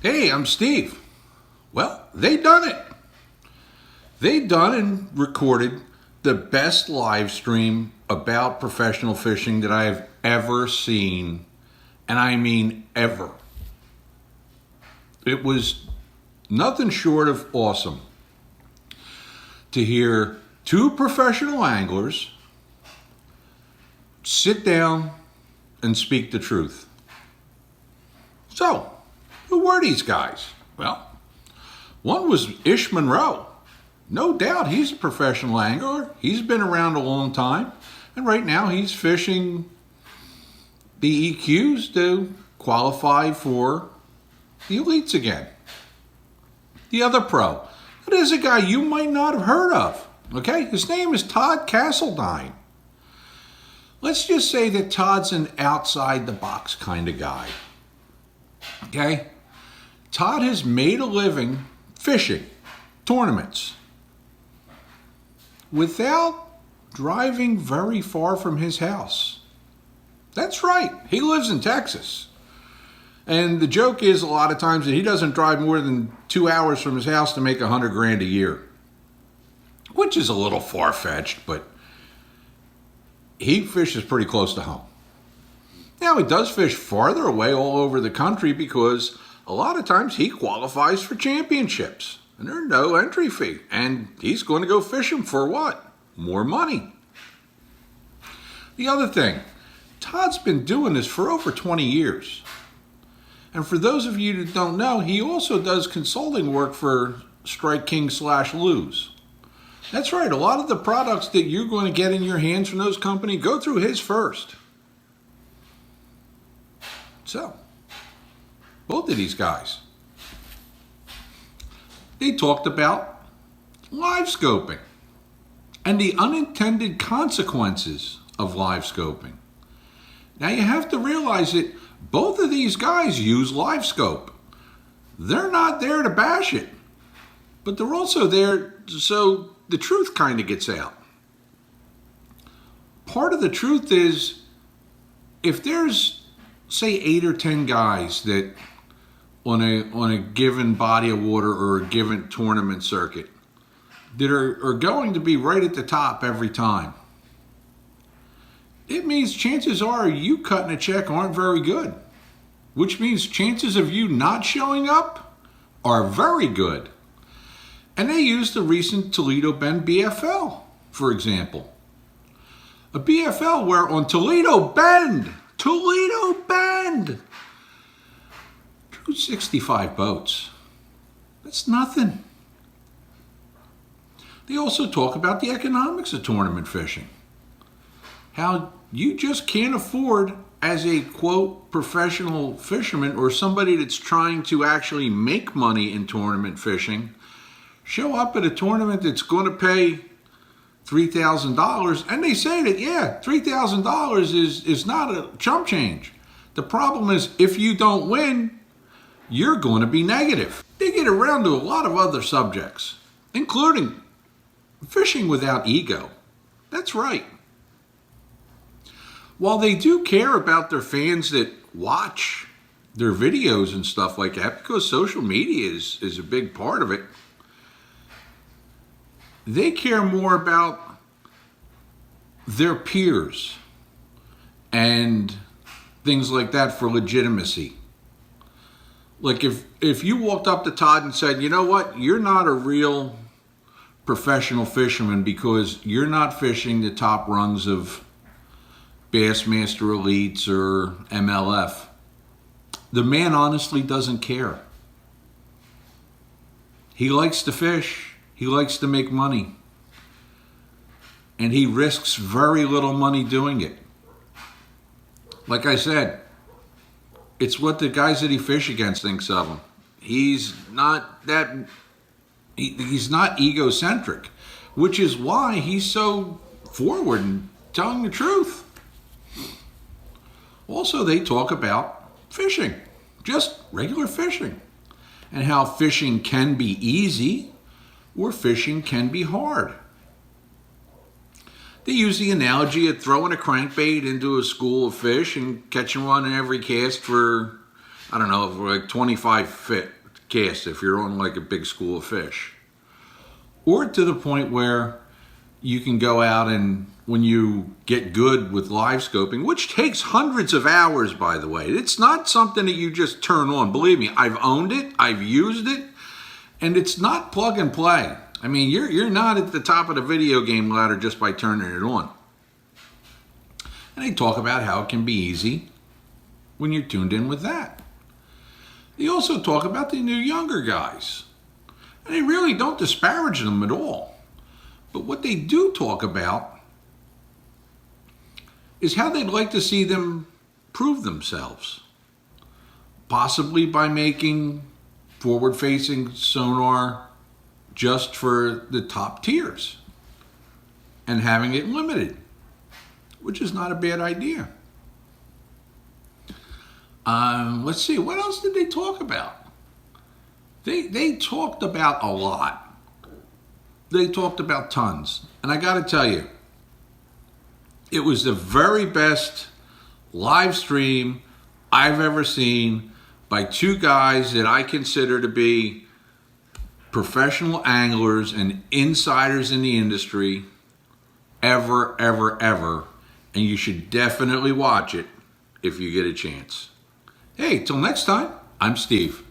Hey, I'm Steve. Well, they done it. They done and recorded the best live stream about professional fishing that I have ever seen, and I mean ever. It was nothing short of awesome to hear two professional anglers sit down and speak the truth. So, who were these guys? Well, one was Ish Monroe. No doubt he's a professional angler. He's been around a long time. And right now he's fishing the EQs to qualify for the elites again. The other pro, it is a guy you might not have heard of. Okay, his name is Todd Castledine. Let's just say that Todd's an outside the box kind of guy. Okay? Todd has made a living fishing tournaments without driving very far from his house. That's right. He lives in Texas. And the joke is a lot of times that he doesn't drive more than 2 hours from his house to make $100,000 a year, which is a little far-fetched, but he fishes pretty close to home. Now, he does fish farther away all over the country because a lot of times he qualifies for championships and there's no entry fee. And he's going to go fishing for what? More money. The other thing, Todd's been doing this for over 20 years. And for those of you that don't know, he also does consulting work for Strike King / Lose. That's right, a lot of the products that you're going to get in your hands from those companies go through his first. So, both of these guys, they talked about live scoping and the unintended consequences of live scoping. Now you have to realize that both of these guys use live scope. They're not there to bash it, but they're also there so the truth kind of gets out. Part of the truth is if there's, say, 8 or 10 guys that on a given body of water or a given tournament circuit that are going to be right at the top every time, it means chances are you cutting a check aren't very good, which means chances of you not showing up are very good. And they used the recent Toledo Bend BFL, for example. A BFL where on Toledo Bend, 265 boats. That's nothing. They also talk about the economics of tournament fishing. How you just can't afford, as a, quote, professional fisherman or somebody that's trying to actually make money in tournament fishing, show up at a tournament that's going to pay $3,000, and they say that, yeah, $3,000 is not a chump change. The problem is if you don't win, you're going to be negative. They get around to a lot of other subjects, including fishing without ego. That's right. While they do care about their fans that watch their videos and stuff like that, because social media is a big part of it, they care more about their peers and things like that for legitimacy. Like if you walked up to Todd and said, you know what, you're not a real professional fisherman because you're not fishing the top rungs of Bassmaster Elites or MLF, the man honestly doesn't care. He likes to fish. He likes to make money. And he risks very little money doing it. Like I said, it's what the guys that he fish against thinks of him. He's not egocentric, which is why he's so forward in telling the truth. Also, they talk about fishing, just regular fishing, and how fishing can be easy or fishing can be hard. They use the analogy of throwing a crankbait into a school of fish and catching one in every cast for I don't know, like 25-foot cast if you're on like a big school of fish. Or to the point where you can go out and when you get good with live scoping, which takes hundreds of hours, by the way. It's not something that you just turn on. Believe me, I've owned it, I've used it, and it's not plug and play. I mean, you're not at the top of the video game ladder just by turning it on. And they talk about how it can be easy when you're tuned in with that. They also talk about the new younger guys. And they really don't disparage them at all. But what they do talk about is how they'd like to see them prove themselves. Possibly by making forward-facing sonar just for the top tiers and having it limited, which is not a bad idea. Let's see, what else did they talk about? They talked about a lot. They talked about tons. And I got to tell you, it was the very best live stream I've ever seen by two guys that I consider to be professional anglers and insiders in the industry ever. And you should definitely watch it if you get a chance. Hey, till next time, I'm Steve.